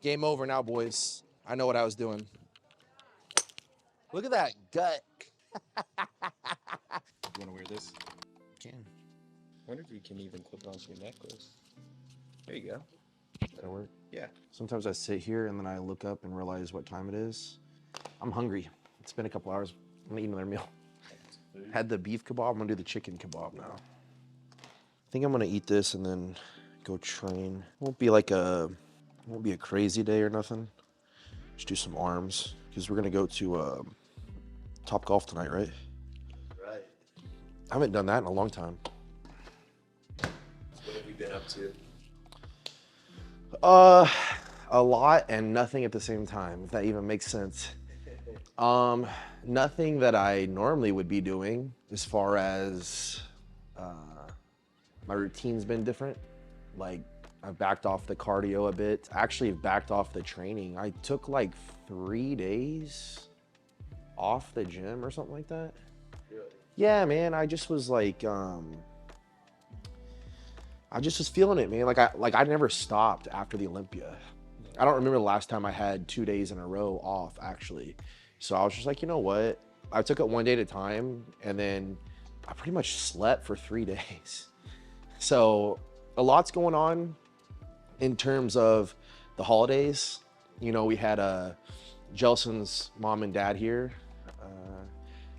Game over now, boys. I know what I was doing. Look at that gut. You want to wear this? Can. I wonder if you can even clip it onto your necklace. There you go. That'll work. Yeah. Sometimes I sit here and then I look up and realize what time it is. I'm hungry. It's been a couple hours. I'm gonna eat another meal. Had the beef kebab. I'm gonna do the chicken kebab now. I think I'm gonna eat this and then go train. Won't be a crazy day or nothing. Just do some arms because we're gonna go to Top Golf tonight, right? Right. I haven't done that in a long time. What have you been up to? A lot and nothing at the same time, if that even makes sense. Nothing that I normally would be doing as far as my routine's been different. Like I've backed off the cardio a bit. Actually backed off the training. I took like 3 days off the gym or something like that. Really? Yeah, man, I just was like, I just was feeling it, man. Like I never stopped after the Olympia. I don't remember the last time I had 2 days in a row off, actually. So I was just like, you know what? I took it one day at a time, and then I pretty much slept for 3 days. So a lot's going on in terms of the holidays. You know, we had Jelson's mom and dad here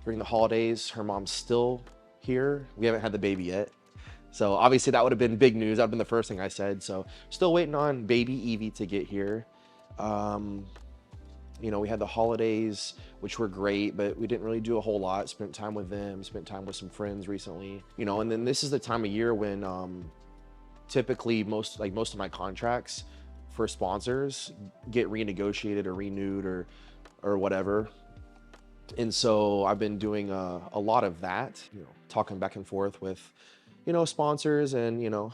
during the holidays. Her mom's still here. We haven't had the baby yet. So obviously that would have been big news. That would have been the first thing I said. So still waiting on baby Evie to get here. You know, we had the holidays, which were great, but we didn't really do a whole lot. Spent time with them, spent time with some friends recently, you know, and then this is the time of year when typically most of my contracts for sponsors get renegotiated or renewed or whatever. And so I've been doing a lot of that, you know, talking back and forth with, you know, sponsors and, you know,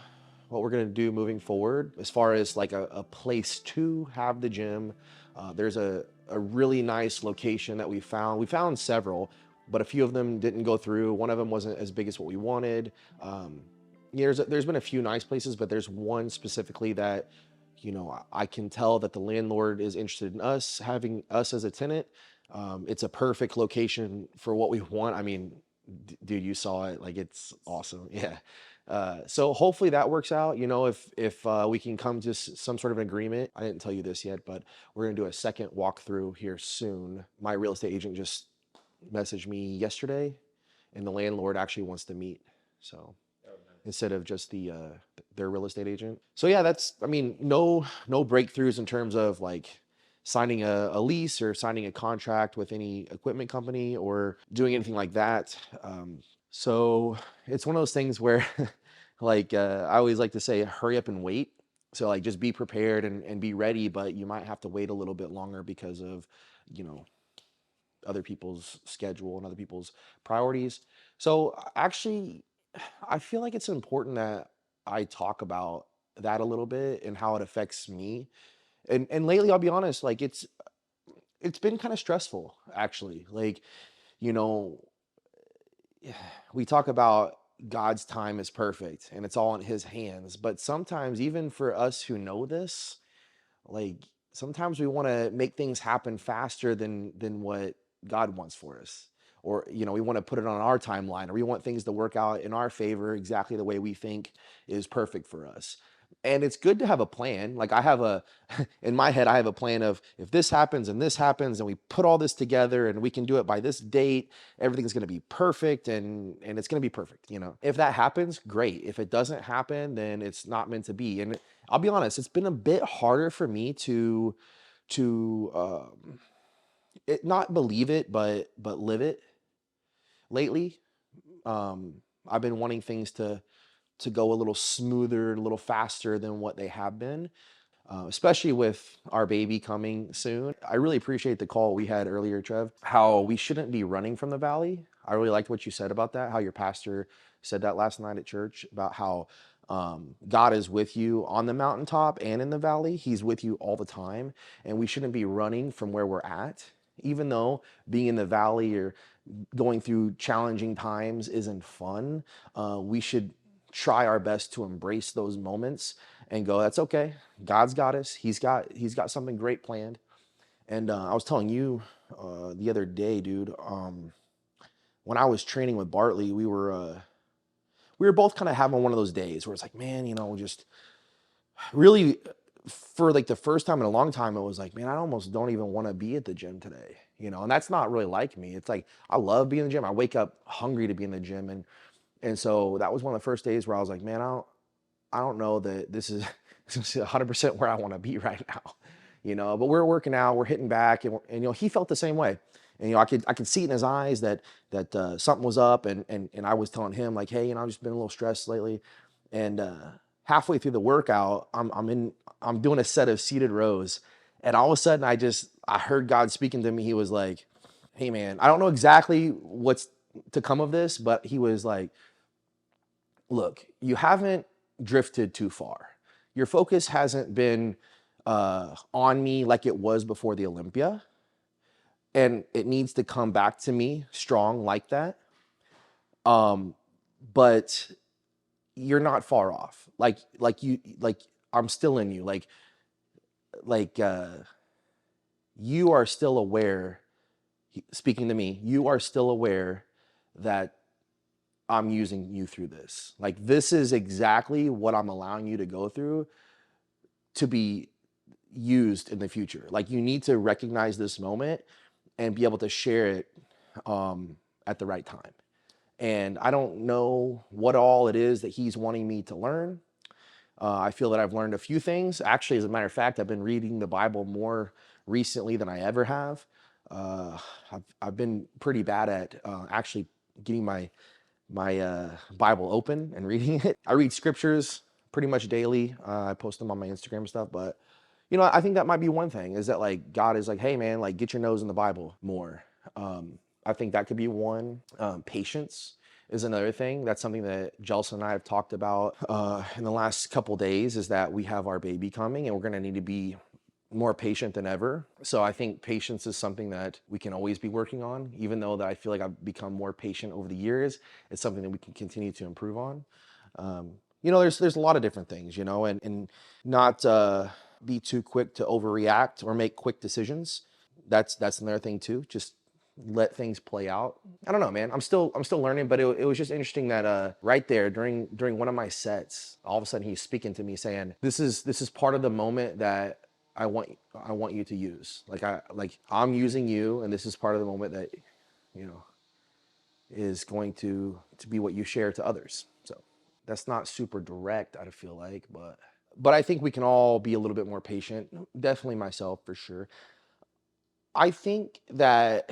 what we're going to do moving forward as far as like a place to have the gym. There's a really nice location that we found. We found several, but a few of them didn't go through. One of them wasn't as big as what we wanted. Yeah, there's been a few nice places, but there's one specifically that, you know, I can tell that the landlord is interested in us, having us as a tenant. It's a perfect location for what we want. I mean, dude, you saw it, like it's awesome. Yeah. So hopefully that works out. You know, if we can come to some sort of an agreement. I didn't tell you this yet, but we're gonna do a second walkthrough here soon. My real estate agent just messaged me yesterday, and the landlord actually wants to meet. So instead of just their real estate agent. So yeah, that's, I mean, no breakthroughs in terms of like signing a lease or signing a contract with any equipment company or doing anything like that. So it's one of those things where like I always like to say, hurry up and wait. So like just be prepared and be ready, but you might have to wait a little bit longer because of, you know, other people's schedule and other people's priorities. So actually, I feel like it's important that I talk about that a little bit and how it affects me. And lately, I'll be honest, like it's been kind of stressful actually. Like, you know, we talk about God's time is perfect and it's all in his hands, but sometimes even for us who know this, like sometimes we want to make things happen faster than what God wants for us. Or, you know, we want to put it on our timeline, or we want things to work out in our favor exactly the way we think is perfect for us. And it's good to have a plan. Like I have in my head, I have a plan of if this happens and we put all this together and we can do it by this date, everything's going to be perfect and it's going to be perfect. You know, if that happens, great. If it doesn't happen, then it's not meant to be. And I'll be honest, it's been a bit harder for me to not believe it, but live it lately. I've been wanting things to go a little smoother, a little faster than what they have been, especially with our baby coming soon. I really appreciate the call we had earlier, Trev, how we shouldn't be running from the valley. I really liked what you said about that, how your pastor said that last night at church about how God is with you on the mountaintop and in the valley. He's with you all the time, and we shouldn't be running from where we're at. Even though being in the valley or going through challenging times isn't fun, we should try our best to embrace those moments and go, that's okay. God's got us. He's got something great planned. And I was telling you the other day, dude, when I was training with Bartley, we were both kind of having one of those days where it's like, man, just really for like the first time in a long time, it was like, man, I almost don't even want to be at the gym today, and that's not really like me. It's like, I love being in the gym. I wake up hungry to be in the gym. And so that was one of the first days where I was like, man, I don't know that this is 100% where I want to be right now, but we're working out, we're hitting back, and he felt the same way. And, I could see it in his eyes that something was up. And I was telling him like, hey, I've just been a little stressed lately. And halfway through the workout, I'm doing a set of seated rows. And all of a sudden I heard God speaking to me. He was like, hey man, I don't know exactly what's to come of this, but he was like, look, you haven't drifted too far. Your focus hasn't been on me like it was before the Olympia. And it needs to come back to me strong like that. But you're not far off. Like I'm still in you. Like you are still aware, speaking to me, you are still aware that I'm using you through this. Like, this is exactly what I'm allowing you to go through to be used in the future. Like, you need to recognize this moment and be able to share it at the right time. And I don't know what all it is that he's wanting me to learn. I feel that I've learned a few things. Actually, as a matter of fact, I've been reading the Bible more recently than I ever have. I've been pretty bad at actually getting my Bible open and reading it. I read scriptures pretty much daily. I post them on my Instagram and stuff, but I think that might be one thing, is that like God is like, hey man, like get your nose in the Bible more. I think that could be one. Patience is another thing. That's something that Jelson and I have talked about in the last couple days, is that we have our baby coming and we're going to need to be more patient than ever. So I think patience is something that we can always be working on, even though that I feel like I've become more patient over the years. It's something that we can continue to improve on. There's a lot of different things, and not be too quick to overreact or make quick decisions. That's another thing too. Just let things play out. I don't know, man. I'm still learning, but it was just interesting that right there during one of my sets, all of a sudden he's speaking to me saying, this is part of the moment that I want you to use. I'm using you, and this is part of the moment that is going to be what you share to others. So that's not super direct, I feel like, but I think we can all be a little bit more patient. Definitely myself, for sure. I think that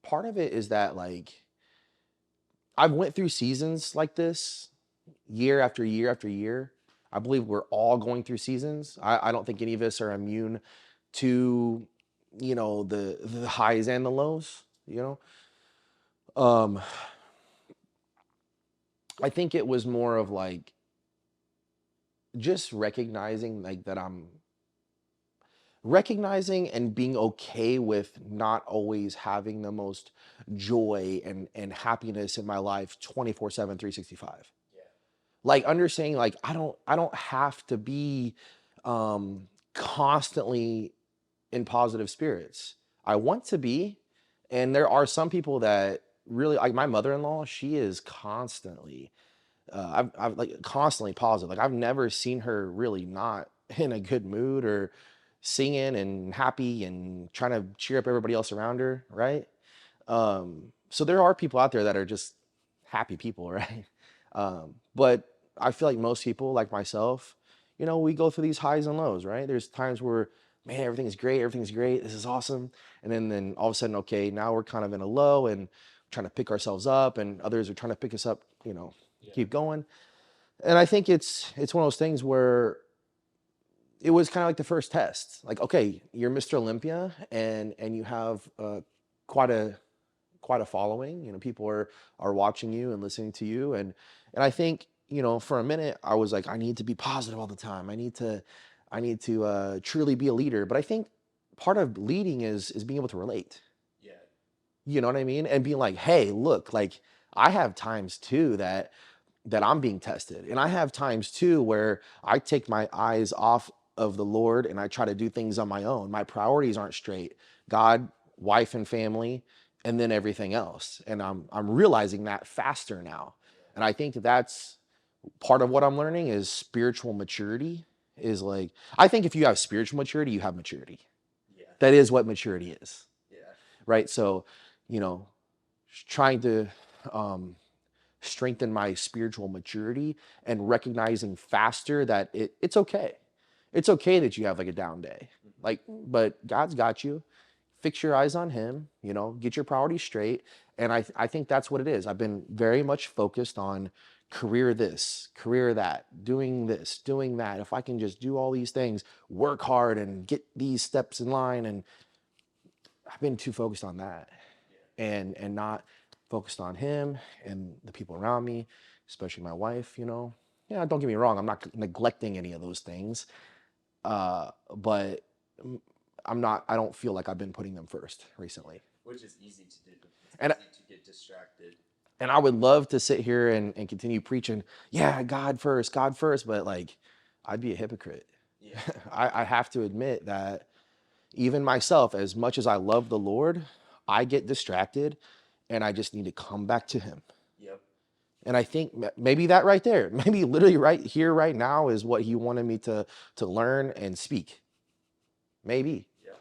part of it is that, like, I've went through seasons like this year after year after year. I believe we're all going through seasons. I don't think any of us are immune to, the highs and the lows, Um, I think it was more of like just recognizing like that I'm recognizing and being okay with not always having the most joy and happiness in my life 24/7, 365. Like understanding like I don't have to be constantly in positive spirits. I want to be, and there are some people that really, like my mother-in-law, she is constantly I've like constantly positive. Like I've never seen her really not in a good mood or singing and happy and trying to cheer up everybody else around her, right? So there are people out there that are just happy people, right? But I feel like most people, like myself, we go through these highs and lows, right? There's times where, man, everything's great, this is awesome, and then all of a sudden, okay, now we're kind of in a low and trying to pick ourselves up, and others are trying to pick us up, keep going. And I think it's one of those things where it was kind of like the first test. Like, okay, you're Mr. Olympia, and you have quite a quite a following. People are watching you and listening to you, and I think for a minute I was like, I need to be positive all the time. I need to truly be a leader. But I think part of leading is being able to relate. You know what I mean? And being like, hey, look, like I have times too that that I'm being tested. And I have times too where I take my eyes off of the Lord and I try to do things on my own. My priorities aren't straight. God, wife and family, and then everything else. And I'm realizing that faster now. And I think that's part of what I'm learning is spiritual maturity is like, I think if you have spiritual maturity, you have maturity. Yeah. That is what maturity is. Yeah. Right. So, you know, trying to um, strengthen my spiritual maturity and recognizing faster that it's okay. It's okay that you have like a down day. Like, but God's got you. Fix your eyes on him, you know, get your priorities straight. And I think that's what it is. I've been very much focused on career this, career that, doing this, doing that. If I can just do all these things, work hard and get these steps in line. And I've been too focused on that and not focused on him and the people around me, especially my wife, you know. Yeah, don't get me wrong, I'm not neglecting any of those things. But I don't feel like I've been putting them first recently. Which is easy to do. It's And easy to get distracted. and I would love to sit here and continue preaching, yeah, God first, but like I'd be a hypocrite. Yeah. I have to admit that even myself, as much as I love the Lord, I get distracted and I just need to come back to him. Yep. And I think maybe that right there, maybe literally right here, right now is what he wanted me to learn and speak. Maybe. Yeah.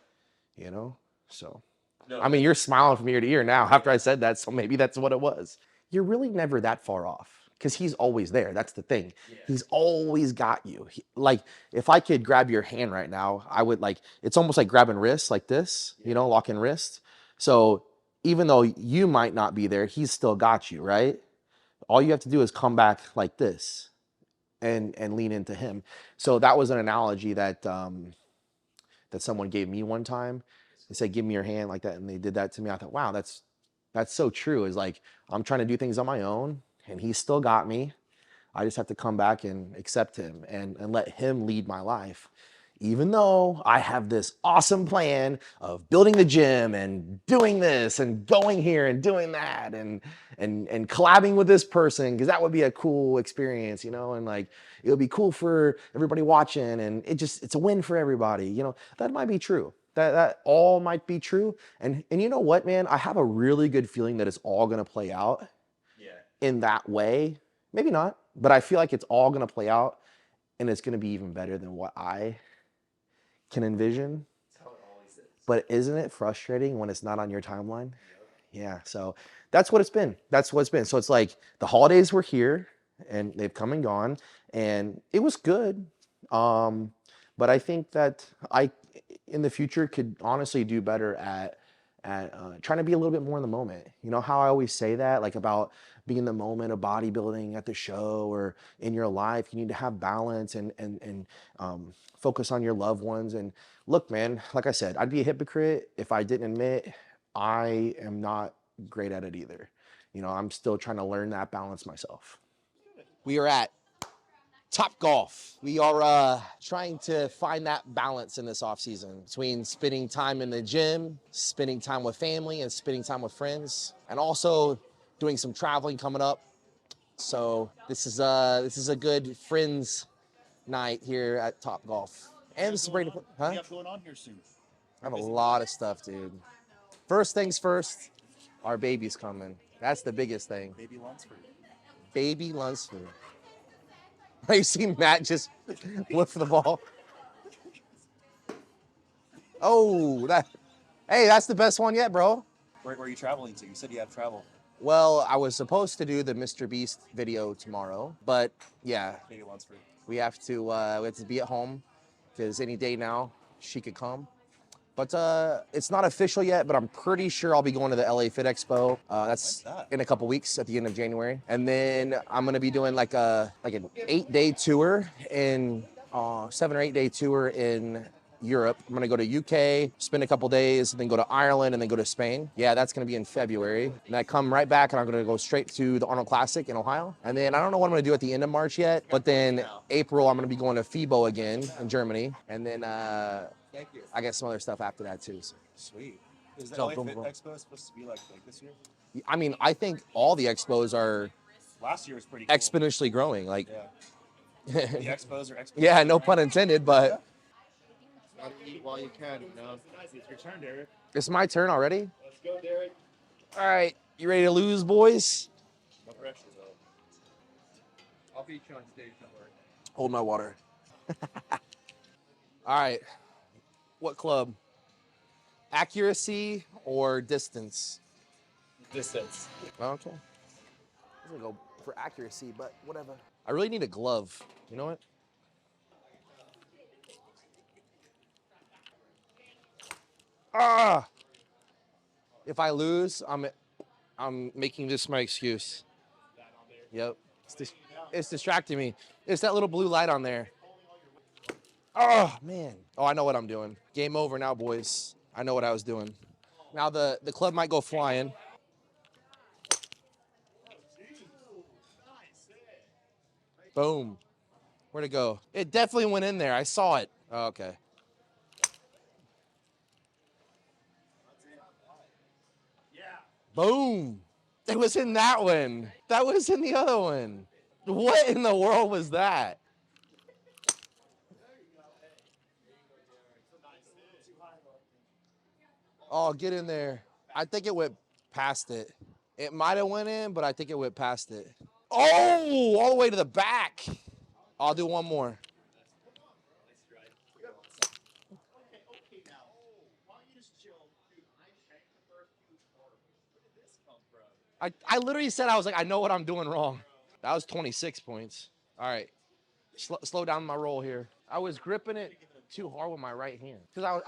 You know? So, no, I mean, you're smiling from ear to ear now after I said that, so maybe that's what it was. You're really never that far off because he's always there. That's the thing. Yeah. He's always got you. Like, if I could grab your hand right now, I would like, it's almost like grabbing wrists like this, you know, locking wrists. So even though you might not be there, he's still got you, right? All you have to do is come back like this and lean into him. So that was an analogy that that someone gave me one time. They said, give me your hand like that. And they did that to me. I thought, wow, that's so true. Is like, I'm trying to do things on my own and he's still got me. I just have to come back and accept him and let him lead my life. Even though I have this awesome plan of building the gym and doing this and going here and doing that and collabing with this person, because that would be a cool experience, you know, and like it would be cool for everybody watching and it's a win for everybody, you know. That might be true. That all might be true. And you know what, man? I have a really good feeling that it's all gonna play out in that way. Maybe not, but I feel like it's all gonna play out and it's gonna be even better than what I can envision. That's how it always is. But isn't it frustrating when it's not on your timeline? Yep. Yeah, so that's what it's been. That's what it's been. So it's like the holidays were here and they've come and gone and it was good. But I think that I, in the future, could honestly do better at trying to be a little bit more in the moment. You know how I always say that, like about being in the moment of bodybuilding at the show or in your life, you need to have balance and focus on your loved ones. And look, man, like I said, I'd be a hypocrite if I didn't admit I am not great at it either. You know, I'm still trying to learn that balance myself. We are at Top Golf. We are trying to find that balance in this off season between spending time in the gym, spending time with family, and spending time with friends, and also doing some traveling coming up. So this is a good friends night here at Top Golf. And this is great. What do you have going on here soon? I have a lot of stuff, dude. First things first, our baby's coming. That's the biggest thing. Baby Lunsford. Baby Lunsford. You see Matt just whiff the ball. Oh, hey, that's the best one yet, bro. Where are you traveling to? You said you have travel. Well, I was supposed to do the Mr. Beast video tomorrow, but yeah, Baby Lunsford. we have to be at home because any day now she could come. But it's not official yet, but I'm pretty sure I'll be going to the LA Fit Expo. That's in a couple weeks at the end of January. And then I'm gonna be doing like an 8-day tour in 7 or 8 day tour in Europe. I'm gonna go to UK, spend a couple days, and then go to Ireland, and then go to Spain. Yeah, that's gonna be in February. And I come right back, and I'm gonna go straight to the Arnold Classic in Ohio. And then I don't know what I'm gonna do at the end of March yet, but then April I'm gonna be going to FIBO again in Germany, and then I got some other stuff after that too. So. Sweet. Is the LA Fit Expo supposed to be like this year? I mean, I think all the expos are Last year was pretty cool. exponentially growing. Like, Yeah. The expos are exponentially yeah, no growing. pun intended, but Gotta eat while you can, you know. It's your turn, Derek. it's my turn already. Let's go, Derek. All right, you ready to lose, boys? No pressure, though. I'll beat you on stage, don't worry. Hold my water. All right, what club? Accuracy or distance? Distance. Okay. I'm gonna go for accuracy, but whatever. I really need a glove. You know what? Ah! If I lose, I'm making this my excuse. Yep. It's distracting me. It's that little blue light on there. Oh, man. Oh, I know what I'm doing. Game over now, boys. I know what I was doing. Now the club might go flying. Boom. Where'd it go? It definitely went in there. I saw it. Oh, okay. Boom. It was in that one. That was in the other one. What in the world was that? Oh, get in there. I think it went past it. It might have went in, but I think it went past it. Oh, all the way to the back. I'll do one more. I literally said, I was like, I know what I'm doing wrong. That was 26 points. All right. Slow down my roll here. I was gripping it too hard with my right hand because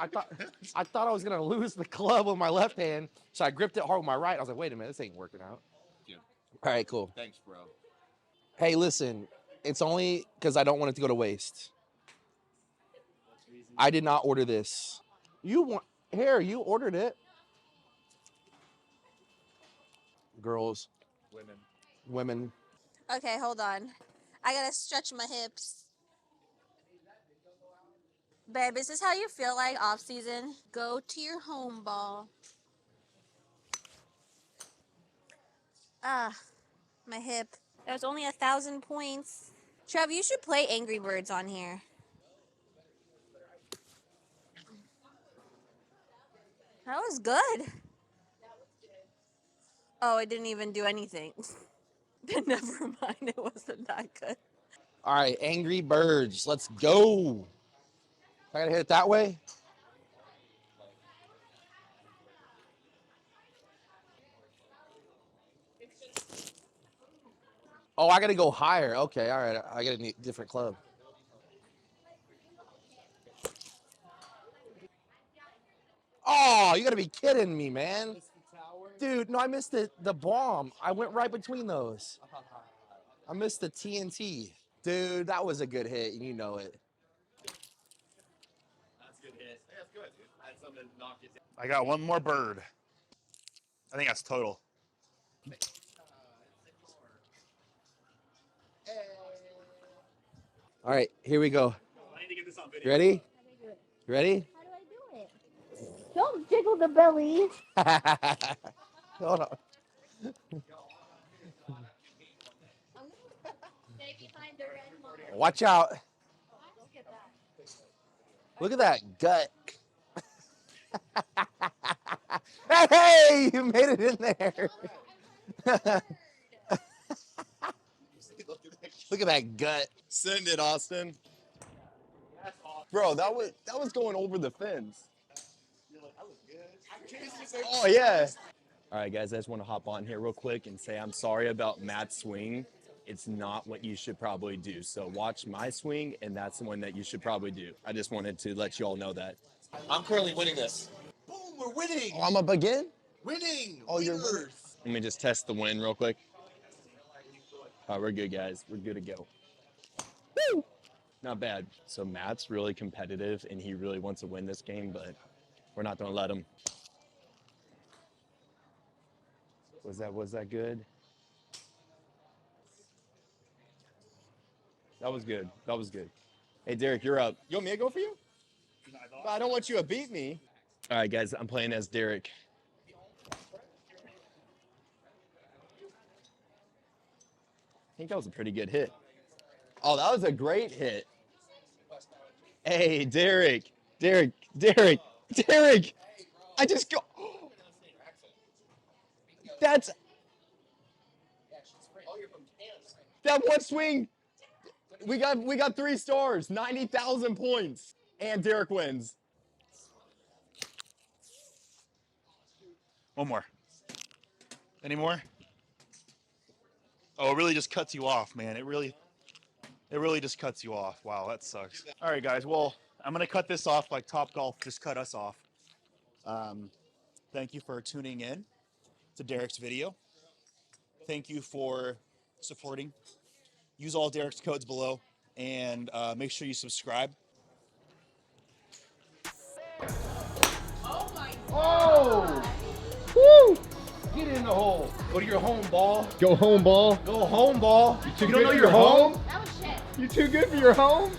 I thought I was gonna lose the club with my left hand, so I gripped it hard with my right. I was like, wait a minute, this ain't working out. Yeah. All right, cool. Thanks, bro. Hey, listen, it's only because I don't want it to go to waste. I did not order this. You ordered it. Girls, women. Okay, hold on. I gotta stretch my hips. Babe, is this how you feel like off season? Go to your home ball. Ah, my hip. That was only 1,000 points. Trev, you should play Angry Birds on here. That was good. Oh, it didn't even do anything. Never mind, it wasn't that good. All right, Angry Birds. Let's go. I gotta hit it that way. Oh, I gotta go higher. Okay, all right. I got a different club. Oh, you gotta be kidding me, man. Dude, no, I missed the bomb. I went right between those. I missed the TNT. Dude, that was a good hit, and you know it. That's a good hit. That's good, dude. That's something to knock it down. I got one more bird. I think that's total. All right, here we go. I need to get this on video. You ready? You ready? How do I do it? Don't jiggle the belly. Hold on. Watch out. Look at that gut. Hey, you made it in there. Look at that gut. Send it, Austin. Bro, that was going over the fence. Oh yeah. All right, guys, I just want to hop on here real quick and say I'm sorry about Matt's swing. It's not what you should probably do. So watch my swing, and that's the one that you should probably do. I just wanted to let you all know that. I'm currently winning this. Boom, we're winning. Oh, I'm up again? Winning. Oh, you're Winners. Let me just test the win real quick. All right, we're good, guys. We're good to go. Woo! Not bad. So Matt's really competitive, and he really wants to win this game, but we're not going to let him. Was that good? That was good. That was good. Hey, Derek, you're up. You want me to go for you? But I don't want you to beat me. All right, guys, I'm playing as Derek. think that was a pretty good hit. Oh, that was a great hit. Hey, Derek. I just go. That's that one swing. We got 3 stars, 90,000 points, and Derek wins. One more. Any more? Oh, it really just cuts you off, man. It really just cuts you off. Wow, that sucks. All right, guys. Well, I'm gonna cut this off like Topgolf just cut us off. Thank you for tuning in to Derek's video. Thank you for supporting. Use all Derek's codes below, and make sure you subscribe. Oh! Woo! Get in the hole. Go to your home, ball. Go home, ball. Go home, ball. You don't know your home? You too good for your home?